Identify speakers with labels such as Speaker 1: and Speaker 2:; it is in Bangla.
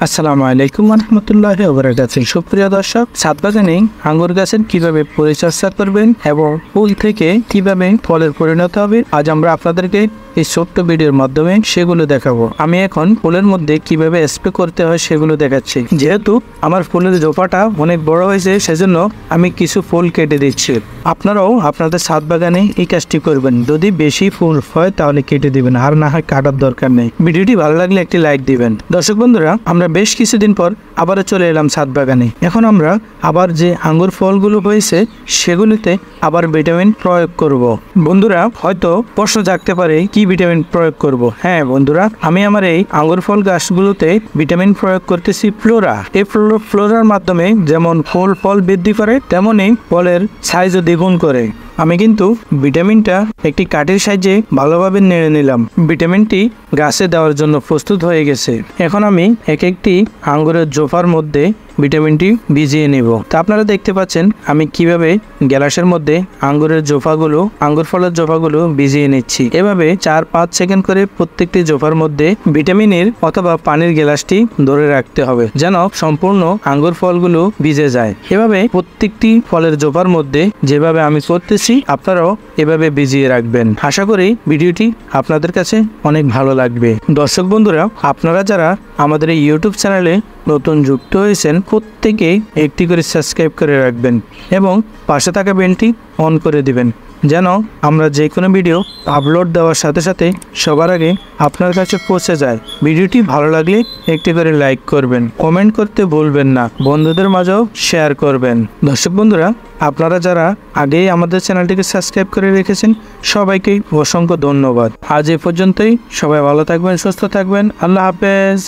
Speaker 1: আসসালামু আলাইকুম রহমতুল্লাহি ওয়া বারাকাতুহু। সুপ্রিয় দর্শক, ছাদ বাগানে আঙ্গুর গাছের কিভাবে পরিচর্যা করবেন এবং ফুল থেকে কিভাবে ফলের পরিণত হবে, আজ আমরা আপনাদেরকে এই ছোট্ট ভিডিওর মাধ্যমে সেগুলো দেখাবো। আমি এখন ফুলের মধ্যে কিভাবে স্প্রে করতে হয় সেগুলো দেখাচ্ছি। যেহেতু আমার ফুলের জোপাটা অনেক বড় হয়েছে, সেজন্য আমি কিছু ফুল কেটে দিচ্ছি। আপনারাও আপনাদের ছাদ বাগানে এই কাজটি করবেন। যদি বেশি ফুল হয় তাহলে কেটে দিবেন, আর না হয় কাটার দরকার নেই। ভিডিওটি ভালো লাগলে একটি লাইক দিবেন। দর্শক বন্ধুরা, আমরা বেশ কিছুদিন পর আবারও চলে এলাম ছাদ বাগানে। এখন আমরা আবার যে আঙ্গুর ফলগুলো হয়েছে সেগুলিতে আবার ভিটামিন প্রয়োগ করব। বন্ধুরা, হয়তো প্রশ্ন জাগতে পারে কি ভিটামিন প্রয়োগ করব। হ্যাঁ বন্ধুরা, আমি আমার এই আঙ্গুর ফল গাছগুলোতে ভিটামিন প্রয়োগ করতেছি ফ্লোরা। এই ফ্লোরার মাধ্যমে যেমন ফল বৃদ্ধি করে, তেমনি ফলের সাইজও দ্বিগুণ করে। আমি কিন্তু ভিটামিনটা একটি কাঠির সাহায্যে ভালোভাবে নেড়ে নিলাম। ভিটামিনটি গাছে দেওয়ার জন্য প্রস্তুত হয়ে গেছে। এখন আমি একটি আঙ্গুরের জোফার মধ্যে ভিটামিনটি ভিজিয়ে নেব। তা আপনারা দেখতে পাচ্ছেন আমি কিভাবে গ্লাসের মধ্যে আঙ্গুর ফলের জোফাগুলো ভিজিয়ে নিচ্ছি। এভাবে 4-5 সেকেন্ড করে প্রত্যেকটি জোফার মধ্যে ভিটামিনের অথবা পানির গ্লাসটি ধরে রাখতে হবে, যেন সম্পূর্ণ আঙ্গুর ফলগুলো ভিজে যায়। এভাবে প্রত্যেকটি ফলের জোফার মধ্যে যেভাবে আমি করতেছি, আপনারাও এভাবে ভিজিয়ে রাখবেন। আশা করি ভিডিওটি আপনাদের কাছে অনেক ভালো লাগবে। দর্শক বন্ধুরা, আপনারা যারা আমাদের এই ইউটিউব চ্যানেলে নতুন যুক্ত হয়েছেন, প্রত্যেকে একটি করে সাবস্ক্রাইব করে রাখবেন এবং পাশে থাকা বেলটি অন করে দিবেন, যেন আমরা যে কোনো ভিডিও আপলোড দেওয়ার সাথে সাথে সবার আগে আপনার কাছে পৌঁছে যায়। ভিডিওটি ভালো লাগলে একটি করে লাইক করবেন, কমেন্ট করতে ভুলবেন না, বন্ধুদের মাঝেও শেয়ার করবেন। দর্শক বন্ধুরা, আপনারা যারা আগেই আমাদের চ্যানেলটিকে সাবস্ক্রাইব করে রেখেছেন, সবাইকে অসংখ্য ধন্যবাদ। আজ এ পর্যন্তই। সবাই ভালো থাকবেন, সুস্থ থাকবেন। আল্লাহ হাফেজ।